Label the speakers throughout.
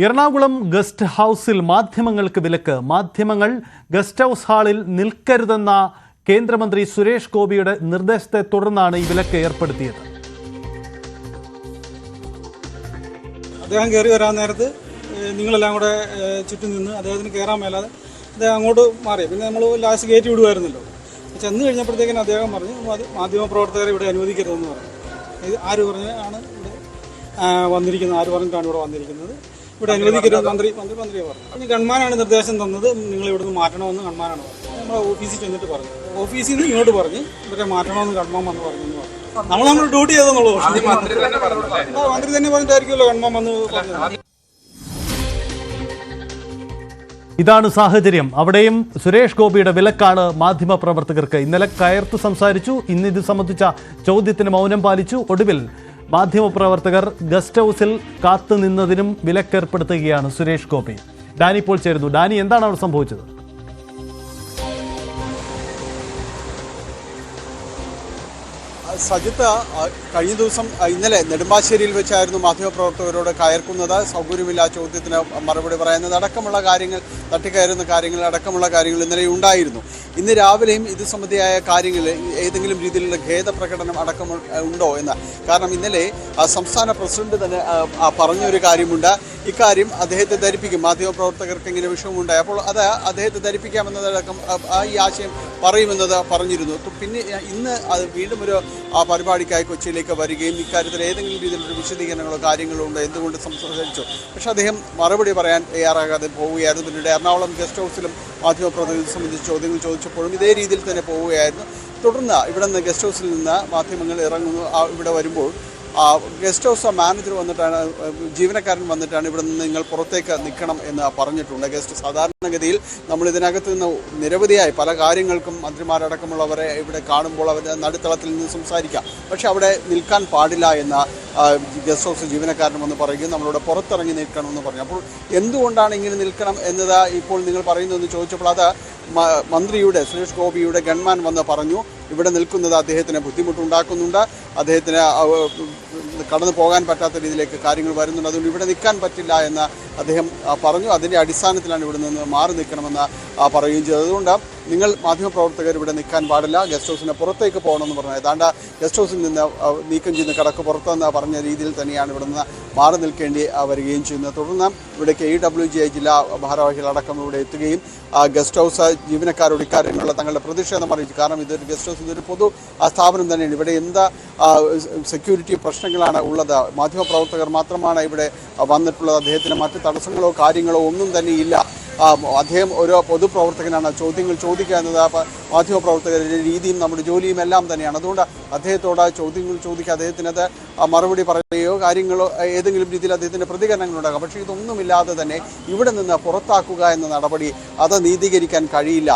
Speaker 1: Ernakulam guest ഹൗസിൽ മാധ്യമങ്ങൾക്ക് വിലക്ക്. മാധ്യമങ്ങൾ ഗസ്റ്റ് ഹൗസ് ഹാളിൽ നിൽക്കരുതെന്ന കേന്ദ്രമന്ത്രി സുരേഷ് ഗോപിയുടെ നിർദ്ദേശത്തെ തുടർന്നാണ് ഈ വിലക്ക് ഏർപ്പെടുത്തിയത്.
Speaker 2: അദ്ദേഹം കയറി വരാൻ നേരത്ത് നിങ്ങളെല്ലാം കൂടെ ചുറ്റും നിന്ന് അദ്ദേഹത്തിന് കയറാൻ മേലാതെ അദ്ദേഹം അങ്ങോട്ട് മാറി. പിന്നെ നമ്മൾ ലാസ്റ്റ് ഗേറ്റ് വിടുമായിരുന്നല്ലോ. ചെന്ന് കഴിഞ്ഞപ്പോഴത്തേക്കിനും അദ്ദേഹം പറഞ്ഞു അത് മാധ്യമപ്രവർത്തകരെ ഇവിടെ അനുവദിക്കരുതെന്ന് പറഞ്ഞു. ഇത് ആര് പറഞ്ഞാണ് ഇവിടെ വന്നിരിക്കുന്നത്, ആര് പറഞ്ഞിട്ടാണ് ഇവിടെ വന്നിരിക്കുന്നത്, ഇവിടെ അനുവദിക്കരുത് മന്ത്രിയെ പറഞ്ഞു. ഇനി ഗൺമാനാണ് നിർദ്ദേശം തന്നത്, നിങ്ങൾ ഇവിടുന്ന് മാറ്റണമെന്ന് ഗൺമാനാണ് പറഞ്ഞത്. നമ്മൾ ഓഫീസിൽ ചെന്നിട്ട് പറഞ്ഞു, ഓഫീസിൽ നിന്ന് ഇങ്ങോട്ട് പറഞ്ഞ് ഇവരെ മാറ്റണമെന്ന് ഗൺമാൻ വന്ന് പറഞ്ഞു. നമ്മൾ ഡ്യൂട്ടി ചെയ്തെന്നുള്ളൂ. മന്ത്രി തന്നെ പറഞ്ഞിട്ടായിരിക്കുമല്ലോ ഗൺമാൻ വന്ന് പറഞ്ഞത്.
Speaker 1: ഇതാണ് സാഹചര്യം. അവിടെയും സുരേഷ് ഗോപിയുടെ വിലക്കാണ് മാധ്യമപ്രവർത്തകർക്ക്. ഇന്നലെ കയർത്തു സംസാരിച്ചു, ഇന്ന് ഇത് സംബന്ധിച്ച ചോദ്യത്തിന് മൗനം പാലിച്ചു. ഒടുവിൽ മാധ്യമപ്രവർത്തകർ ഗസ്റ്റ് ഹൗസിൽ കാത്തുനിന്നതിനും വിലക്കേർപ്പെടുത്തുകയാണ് സുരേഷ് ഗോപി. ഡാനി ഇപ്പോൾ ചേരുന്നു. ഡാനി, എന്താണ് അവിടെ സംഭവിച്ചത്?
Speaker 3: സജിത്ത്, കഴിഞ്ഞ ദിവസം ഇന്നലെ നെടുമ്പാശ്ശേരിയിൽ വെച്ചായിരുന്നു മാധ്യമപ്രവർത്തകരോട് കയർക്കുന്നത്, സൗകര്യമില്ല, ചോദ്യത്തിന് മറുപടി പറയുന്നത് അടക്കമുള്ള കാര്യങ്ങൾ, തട്ടിക്കയറുന്ന കാര്യങ്ങൾ അടക്കമുള്ള കാര്യങ്ങൾ ഇന്നലെ ഉണ്ടായിരുന്നു. ഇന്ന് രാവിലെയും ഇത് സംബന്ധിയായ കാര്യങ്ങൾ ഏതെങ്കിലും രീതിയിലുള്ള ഖേദപ്രകടനം അടക്കം ഉണ്ടോ എന്ന്. കാരണം ഇന്നലെ സംസ്ഥാന പ്രസിഡന്റ് തന്നെ പറഞ്ഞൊരു കാര്യമുണ്ട്, ഇക്കാര്യം അദ്ദേഹത്തെ ധരിപ്പിക്കും, മാധ്യമപ്രവർത്തകർക്ക് ഇങ്ങനെ വിഷയമുണ്ടായി, അപ്പോൾ അത് അദ്ദേഹത്തെ ധരിപ്പിക്കാമെന്നതടക്കം ഈ ആശയം പറയുമെന്നത് പറഞ്ഞിരുന്നു. പിന്നെ ഇന്ന് അത് വീണ്ടും ഒരു പരിപാടിക്കായി കൊച്ചിയിലേക്ക് വരികയും ഇക്കാര്യത്തിൽ ഏതെങ്കിലും രീതിയിലൊരു വിശദീകരണങ്ങളോ കാര്യങ്ങളോ ഉണ്ടോ എന്തുകൊണ്ട് സംസാരിച്ചു. പക്ഷെ അദ്ദേഹം മറുപടി പറയാൻ തയ്യാറാകാതെ പോവുകയായിരുന്നു. പിന്നീട് എറണാകുളം ഗസ്റ്റ് ഹൗസിലും മാധ്യമപ്രവർത്തകരെ സംബന്ധിച്ച് ചോദ്യങ്ങൾ ചോദിച്ചപ്പോഴും ഇതേ രീതിയിൽ തന്നെ പോവുകയായിരുന്നു. തുടർന്ന് ഇവിടെ നിന്ന് ഗസ്റ്റ് ഹൗസിൽ നിന്ന് മാധ്യമങ്ങൾ ഇറങ്ങുന്നു. ഇവിടെ വരുമ്പോൾ ഗസ്റ്റ് ഹൗസ് മാനേജർ വന്നിട്ടാണ്, ജീവനക്കാരൻ വന്നിട്ടാണ് ഇവിടെ നിന്ന് നിങ്ങൾ പുറത്തേക്ക് നിൽക്കണം എന്ന് പറഞ്ഞിട്ടുണ്ട്. സാധാരണഗതിയിൽ നമ്മൾ ഇതിനകത്ത് നിന്ന് നിരവധിയായി പല കാര്യങ്ങൾക്കും മന്ത്രിമാരടക്കമുള്ളവരെ ഇവിടെ കാണുമ്പോൾ അവരുടെ നടുത്തളത്തിൽ നിന്ന് സംസാരിക്കാം. പക്ഷെ അവിടെ നിൽക്കാൻ പാടില്ല എന്ന ഗസ്റ്റ് ഹൗസ് ജീവനക്കാരൻ വന്ന് പറയുകയും നമ്മളോട് പുറത്തിറങ്ങി നിൽക്കണമെന്ന് പറഞ്ഞു. അപ്പോൾ എന്തുകൊണ്ടാണ് ഇങ്ങനെ നിൽക്കണം എന്നത് ഇപ്പോൾ നിങ്ങൾ പറയുന്നതെന്ന് ചോദിച്ചപ്പോൾ അത് മന്ത്രിയുടെ സുരേഷ് ഗോപിയുടെ ഗൺമാൻ വന്ന് പറഞ്ഞു, ഇവിടെ നിൽക്കുന്നത് അദ്ദേഹത്തിന് ബുദ്ധിമുട്ടുണ്ടാക്കുന്നുണ്ട്, അദ്ദേഹത്തിന് കടന്നു പോകാൻ പറ്റാത്ത രീതിയിലേക്ക് കാര്യങ്ങൾ വരുന്നുണ്ട്, അതുകൊണ്ട് ഇവിടെ നിൽക്കാൻ പറ്റില്ല എന്ന് അദ്ദേഹം പറഞ്ഞു. അതിൻ്റെ അടിസ്ഥാനത്തിലാണ് ഇവിടെ നിന്ന് മാറി നിൽക്കണമെന്ന് പറയുകയും ചെയ്തത്. അതുകൊണ്ട് നിങ്ങൾ മാധ്യമപ്രവർത്തകർ ഇവിടെ നിൽക്കാൻ പാടില്ല, ഗസ്റ്റ് ഹൗസിന് പുറത്തേക്ക് പോകണമെന്ന് പറഞ്ഞു. ഏതാണ്ട് ഗസ്റ്റ് ഹൗസിൽ നിന്ന് നീക്കം ചെയ്യുന്ന കടക്ക് പുറത്തെന്ന് പറഞ്ഞ രീതിയിൽ തന്നെയാണ് ഇവിടെ നിന്ന് മാറി നിൽക്കേണ്ടി വരികയും ചെയ്യുന്നത്. തുടർന്ന് ഇവിടെ KUWGI ജില്ലാ ഭാരവാഹികളടക്കം ഇവിടെ എത്തുകയും ഗസ്റ്റ് ഹൗസ് ജീവനക്കാരോട് ഇക്കാര്യങ്ങളുള്ള തങ്ങളുടെ പ്രതിഷേധം അറിയിച്ചു. കാരണം ഇതൊരു ഗസ്റ്റ് ഹൗസ്, ഇതൊരു പൊതു സ്ഥാപനം തന്നെയാണ്, ഇവിടെ എന്താ സെക്യൂരിറ്റി പ്രശ്നങ്ങളാണ് ഉള്ളത്, മാധ്യമപ്രവർത്തകർ മാത്രമാണ് ഇവിടെ വന്നിട്ടുള്ളത്, അദ്ദേഹത്തിന് മറ്റ് തടസ്സങ്ങളോ കാര്യങ്ങളോ ഒന്നും തന്നെ ഇല്ല. അദ്ദേഹം ഒരു പൊതുപ്രവർത്തകനാണ്, ചോദ്യങ്ങൾ ചോദിക്കുക എന്നത് മാധ്യമപ്രവർത്തകരുടെ രീതിയും നമ്മുടെ ജോലിയും എല്ലാം തന്നെയാണ്. അതുകൊണ്ട് അദ്ദേഹത്തോട് ചോദ്യങ്ങൾ ചോദിക്കുക, അദ്ദേഹത്തിനത് മറുപടി പറയുകയോ കാര്യങ്ങളോ ഏതെങ്കിലും രീതിയിൽ അദ്ദേഹത്തിൻ്റെ പ്രതികരണങ്ങളുണ്ടാകാം. പക്ഷേ ഇതൊന്നുമില്ലാതെ തന്നെ ഇവിടെ നിന്ന് പുറത്താക്കുക എന്ന നടപടി അത് നീതീകരിക്കാൻ കഴിയില്ല.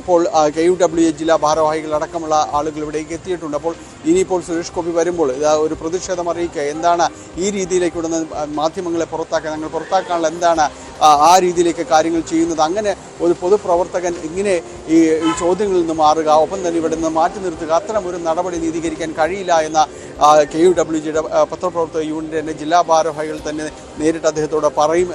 Speaker 3: ഇപ്പോൾ KUWGI ജില്ലാ ഭാരവാഹികളടക്കമുള്ള ആളുകൾ ഇവിടേക്ക് എത്തിയിട്ടുണ്ട്. അപ്പോൾ ഇനിയിപ്പോൾ സുരേഷ് ഗോപി വരുമ്പോൾ ഒരു പ്രതിഷേധം അറിയിക്കുക, എന്താണ് ഈ രീതിയിലേക്ക് ഇവിടെ നിന്ന് മാധ്യമങ്ങളെ പുറത്താക്കാൻ, ഞങ്ങൾ പുറത്താക്കാനുള്ള എന്താണ് ആ രീതിയിലേക്ക് കാര്യങ്ങൾ ചെയ്യുന്നത്, അങ്ങനെ ഒരു പൊതുപ്രവർത്തകൻ ഇങ്ങനെ ഈ ചോദ്യങ്ങളിൽ നിന്ന് മാറുക, ഒപ്പം തന്നെ ഇവിടെ നിന്ന് മാറ്റി നിർത്തുക, അത്തരം ഒരു നടപടി നീതീകരിക്കാൻ കഴിയില്ല എന്ന KUWGIയുടെ പത്രപ്രവർത്തക യൂണിയൻ്റെ ജില്ലാ ഭാരവാഹികൾ തന്നെ നേരിട്ട് അദ്ദേഹത്തോട് പറയും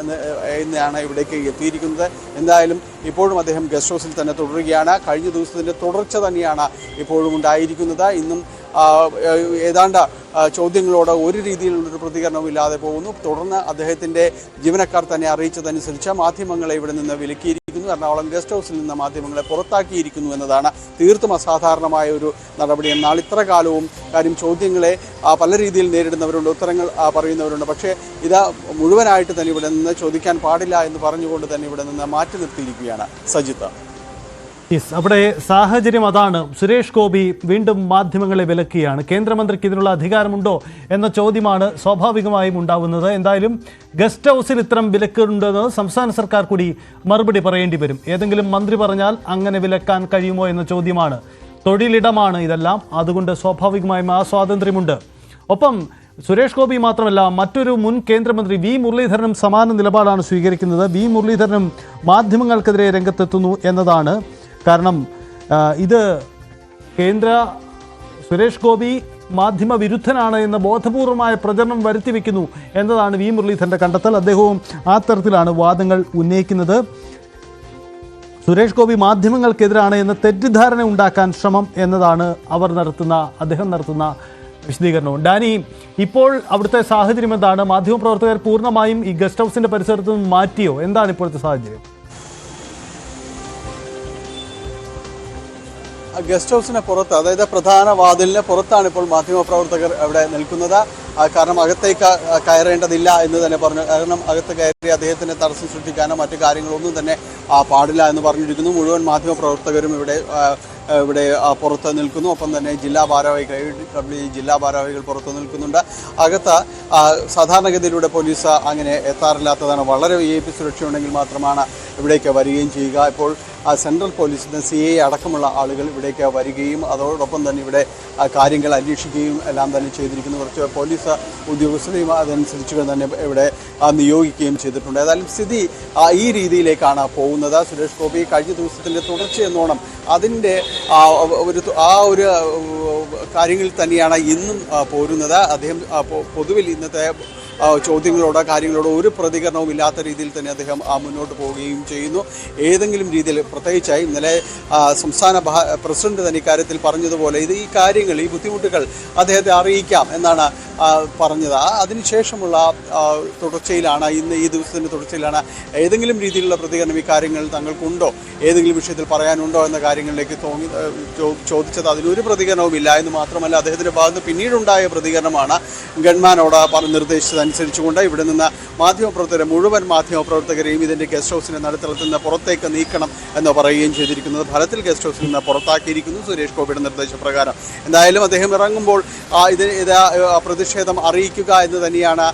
Speaker 3: എന്നാണ് ഇവിടേക്ക് എത്തിയിരിക്കുന്നത്. എന്തായാലും ഇപ്പോഴും അദ്ദേഹം ഗസ്റ്റ് ഹൗസിൽ തന്നെ തുടരുകയാണ്. കഴിഞ്ഞ ദിവസത്തിൻ്റെ തുടർച്ച തന്നെയാണ് ഇപ്പോഴും ഉണ്ടായിരിക്കുന്നത്. ഇന്നും ഏതാണ്ട് ചോദ്യങ്ങളോട് ഒരു രീതിയിലുള്ളൊരു പ്രതികരണവും ഇല്ലാതെ പോകുന്നു. തുടർന്ന് അദ്ദേഹത്തിൻ്റെ ജീവനക്കാർ തന്നെ അറിയിച്ചതനുസരിച്ച് മാധ്യമങ്ങളെ ഇവിടെ നിന്ന് വിലക്കിയിരിക്കുന്നു. എറണാകുളം ഗസ്റ്റ് ഹൗസിൽ നിന്ന് മാധ്യമങ്ങളെ പുറത്താക്കിയിരിക്കുന്നു എന്നതാണ് തീർത്തും അസാധാരണമായ ഒരു നടപടി. എന്നാൽ ഇത്ര കാലവും കാര്യം ചോദ്യങ്ങളെ പല രീതിയിൽ നേരിടുന്നവരുണ്ട്, ഉത്തരങ്ങൾ പറയുന്നവരുണ്ട്. പക്ഷേ ഇത് മുഴുവനായിട്ട് തന്നെ ഇവിടെ നിന്ന് ചോദിക്കാൻ പാടില്ല എന്ന് പറഞ്ഞുകൊണ്ട് തന്നെ ഇവിടെ നിന്ന് മാറ്റി നിർത്തിയിരിക്കുകയാണ് സജിത്ത്.
Speaker 1: അവിടെ സാഹചര്യം അതാണ്. സുരേഷ് ഗോപി വീണ്ടും മാധ്യമങ്ങളെ വിലക്കുകയാണ്. കേന്ദ്രമന്ത്രിക്ക് ഇതിനുള്ള അധികാരമുണ്ടോ എന്ന ചോദ്യമാണ് സ്വാഭാവികമായും ഉണ്ടാവുന്നത്. എന്തായാലും ഗസ്റ്റ് ഹൗസിൽ ഇത്തരം വിലക്കുണ്ടെന്ന് സംസ്ഥാന സർക്കാർ കൂടി മറുപടി പറയേണ്ടി വരും. ഏതെങ്കിലും മന്ത്രി പറഞ്ഞാൽ അങ്ങനെ വിലക്കാൻ കഴിയുമോ എന്ന ചോദ്യമാണ്. തൊഴിലിടമാണ് ഇതെല്ലാം, അതുകൊണ്ട് സ്വാഭാവികമായും ആ സ്വാതന്ത്ര്യമുണ്ട്. ഒപ്പം സുരേഷ് ഗോപി മാത്രമല്ല, മറ്റൊരു മുൻ കേന്ദ്രമന്ത്രി വി മുരളീധരനും സമാന നിലപാടാണ് സ്വീകരിക്കുന്നത്. വി മുരളീധരനും മാധ്യമങ്ങൾക്കെതിരെ രംഗത്തെത്തുന്നു എന്നതാണ് കാരണം. ഇത് സുരേഷ് ഗോപി മാധ്യമ വിരുദ്ധനാണ് എന്ന ബോധപൂർവമായ പ്രചരണം വരുത്തിവെക്കുന്നു എന്നതാണ് വി മുരളീധരന്റെ കണ്ടെത്തൽ. അദ്ദേഹവും ആ തരത്തിലാണ് വാദങ്ങൾ ഉന്നയിക്കുന്നത്. സുരേഷ് ഗോപി മാധ്യമങ്ങൾക്കെതിരാണ് എന്ന തെറ്റിദ്ധാരണ ഉണ്ടാക്കാൻ ശ്രമം എന്നതാണ് അദ്ദേഹം നടത്തുന്ന വിശദീകരണവും. ഡാനി, ഇപ്പോൾ അവിടുത്തെ സാഹചര്യം എന്താണ്? മാധ്യമപ്രവർത്തകർ പൂർണ്ണമായും ഈ ഗസ്റ്റ് ഹൗസിന്റെ പരിസരത്ത് നിന്ന് മാറ്റിയോ? എന്താണ് ഇപ്പോഴത്തെ സാഹചര്യം?
Speaker 3: ഗസ്റ്റ് ഹൗസിന് പുറത്ത്, അതായത് പ്രധാന വാതിലിന് പുറത്താണ് ഇപ്പോൾ മാധ്യമപ്രവർത്തകർ അവിടെ നിൽക്കുന്നത്. കാരണം അകത്തേക്ക് കയറേണ്ടതില്ല എന്ന് തന്നെ പറഞ്ഞു. കാരണം അകത്ത് കയറി അദ്ദേഹത്തിന് തടസ്സം സൃഷ്ടിക്കാനോ മറ്റു കാര്യങ്ങളൊന്നും തന്നെ പാടില്ല എന്ന് പറഞ്ഞിരിക്കുന്നു. മുഴുവൻ മാധ്യമപ്രവർത്തകരും ഇവിടെ പുറത്ത് നിൽക്കുന്നു. ഒപ്പം തന്നെ ജില്ലാ ഭാരവാഹികൾ പുറത്ത് നിൽക്കുന്നുണ്ട്. അകത്ത് സാധാരണഗതിയിലൂടെ പോലീസ് അങ്ങനെ എത്താറില്ലാത്തതാണ്. വളരെ VIP സുരക്ഷയുണ്ടെങ്കിൽ മാത്രമാണ് ഇവിടേക്ക് വരികയും ചെയ്യുക. ഇപ്പോൾ സെൻട്രൽ പോലീസിൻ്റെ CI അടക്കമുള്ള ആളുകൾ ഇവിടേക്ക് വരികയും അതോടൊപ്പം തന്നെ ഇവിടെ കാര്യങ്ങൾ അന്വേഷിക്കുകയും എല്ലാം തന്നെ ചെയ്തിരിക്കുന്നു. കുറച്ച് പോലീസ് ഉദ്യോഗസ്ഥരെയും അതനുസരിച്ച് തന്നെ ഇവിടെ നിയോഗിക്കുകയും ചെയ്തിട്ടുണ്ട്. ഏതായാലും സ്ഥിതി ഈ രീതിയിലേക്കാണ് പോകുന്നത്. സുരേഷ് ഗോപി കഴിഞ്ഞ ദിവസത്തിൻ്റെ തുടർച്ചയെന്നോണം അതിൻ്റെ ഒരു കാര്യങ്ങളിൽ തന്നെയാണ് ഇന്നും പോരുന്നത്. അദ്ദേഹം പൊതുവിൽ ഇന്നത്തെ ചോദ്യങ്ങളോടോ കാര്യങ്ങളോടോ ഒരു പ്രതികരണവും ഇല്ലാത്ത രീതിയിൽ തന്നെ അദ്ദേഹം മുന്നോട്ട് പോവുകയും ചെയ്യുന്നു. ഏതെങ്കിലും രീതിയിൽ, പ്രത്യേകിച്ചായി ഇന്നലെ സംസ്ഥാന പ്രസിഡന്റ് തന്നെ ഇക്കാര്യത്തിൽ പറഞ്ഞതുപോലെ ഈ കാര്യങ്ങൾ, ഈ ബുദ്ധിമുട്ടുകൾ അദ്ദേഹത്തെ അറിയിക്കാം എന്നാണ് പറഞ്ഞത്. അതിനുശേഷമുള്ള തുടർച്ചയിലാണ്, ഇന്ന് ഈ ദിവസത്തിൻ്റെ തുടർച്ചയിലാണ് ഏതെങ്കിലും രീതിയിലുള്ള പ്രതികരണം ഈ കാര്യങ്ങൾ തങ്ങൾക്കുണ്ടോ, ഏതെങ്കിലും വിഷയത്തിൽ പറയാനുണ്ടോ എന്ന കാര്യങ്ങളിലേക്ക് ചോദിച്ചത്. അതിനൊരു പ്രതികരണവുമില്ല എന്ന് മാത്രമല്ല, അദ്ദേഹത്തിൻ്റെ ഭാഗത്ത് പിന്നീടുണ്ടായ പ്രതികരണമാണ് ഗൺമാനോട് നിർദ്ദേശിച്ചതനുസരിച്ചുകൊണ്ട് ഇവിടെ നിന്ന് മുഴുവൻ മാധ്യമപ്രവർത്തകരെയും ഇതിൻ്റെ ഗസ്റ്റ് ഹൗസിൻ്റെ നടുത്തളത്തിൽ നിന്ന് പുറത്തേക്ക് നീക്കണം എന്ന് പറയുകയും ചെയ്തിരിക്കുന്നത്. ഫലത്തിൽ ഗസ്റ്റ് ഹൗസിൽ നിന്ന് പുറത്താക്കിയിരിക്കുന്നു സുരേഷ് ഗോപിയുടെ നിർദ്ദേശപ്രകാരം. എന്തായാലും അദ്ദേഹം ഇറങ്ങുമ്പോൾ ഇത് പ്രതിഷേധം അറിയിക്കുക എന്ന് തന്നെയാണ്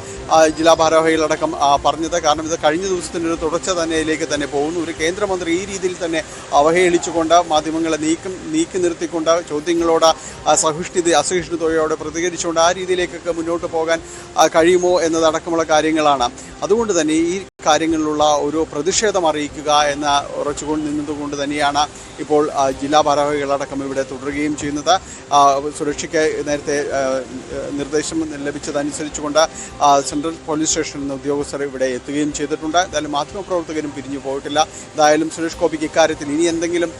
Speaker 3: ജില്ലാ ഭാരവാഹികളടക്കം പറഞ്ഞത്. കാരണം ഇത് കഴിഞ്ഞ ദിവസത്തിൻ്റെ ഒരു തുടർച്ച തന്നെയിലേക്ക് തന്നെ പോകുന്നു. ഒരു കേന്ദ്രമന്ത്രി ഈ രീതിയിൽ തന്നെ അവഹേളിച്ചുകൊണ്ട് മാധ്യമങ്ങളെ നീക്കി നിർത്തിക്കൊണ്ട് ചോദ്യങ്ങളോട് അസഹിഷ്ണുതയോടെ പ്രതികരിച്ചുകൊണ്ട് ആ രീതിയിലേക്കൊക്കെ മുന്നോട്ട് പോകാൻ കഴിയുമോ എന്നതടക്കമുള്ള കാര്യങ്ങളാണ്. അതുകൊണ്ട് തന്നെ ഈ കാര്യങ്ങളിലുള്ള ഒരു പ്രതിഷേധം അറിയിക്കുക എന്ന ഉറച്ചുകൊണ്ട് നിന്നതുകൊണ്ട് തന്നെയാണ് ഇപ്പോൾ ജില്ലാ ഭാരവാഹികളടക്കം ഇവിടെ തുടരുകയും ചെയ്യുന്നത്. സുരക്ഷയ്ക്ക് നേരത്തെ നിർദ്ദേശം ലഭിച്ചതനുസരിച്ചുകൊണ്ട് സെൻട്രൽ പോലീസ് സ്റ്റേഷനിൽ നിന്ന് ഉദ്യോഗസ്ഥർ ഇവിടെ എത്തുകയും ചെയ്തിട്ടുണ്ട്. എന്തായാലും മാധ്യമപ്രവർത്തകരും പിരിഞ്ഞു പോയിട്ടില്ല. എന്തായാലും സുരേഷ് ഗോപിക്ക് ഇക്കാര്യത്തിൽ ഇനി എന്തെങ്കിലും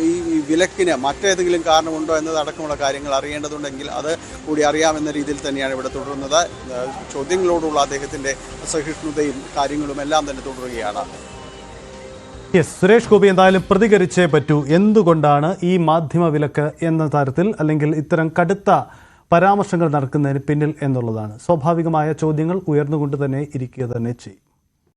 Speaker 3: ഈ വിലക്കിന് മറ്റേതെങ്കിലും കാരണമുണ്ടോ എന്നതടക്കമുള്ള കാര്യങ്ങൾ അറിയേണ്ടതുണ്ടെങ്കിൽ അത് കൂടി അറിയാമെന്ന രീതിയിൽ തന്നെയാണ് ഇവിടെ തുടരുന്നത്. ചോദ്യങ്ങളോടുള്ള അദ്ദേഹത്തിൻ്റെ അസഹിഷ്ണുതയും കാര്യങ്ങളും എല്ലാം തന്നെ തുടരുകയാണ്.
Speaker 1: സുരേഷ് ഗോപി എന്തായാലും പ്രതികരിച്ചേ പറ്റൂ. എന്തുകൊണ്ടാണ് ഈ മാധ്യമ വിലക്ക് എന്ന തരത്തിൽ, അല്ലെങ്കിൽ ഇത്തരം കടുത്ത പരാമർശങ്ങൾ നടക്കുന്നതിന് പിന്നിൽ എന്നുള്ളതാണ്. സ്വാഭാവികമായ ചോദ്യങ്ങൾ ഉയർന്നുകൊണ്ട് തന്നെ ഇരിക്കുക തന്നെ ചെയ്യും.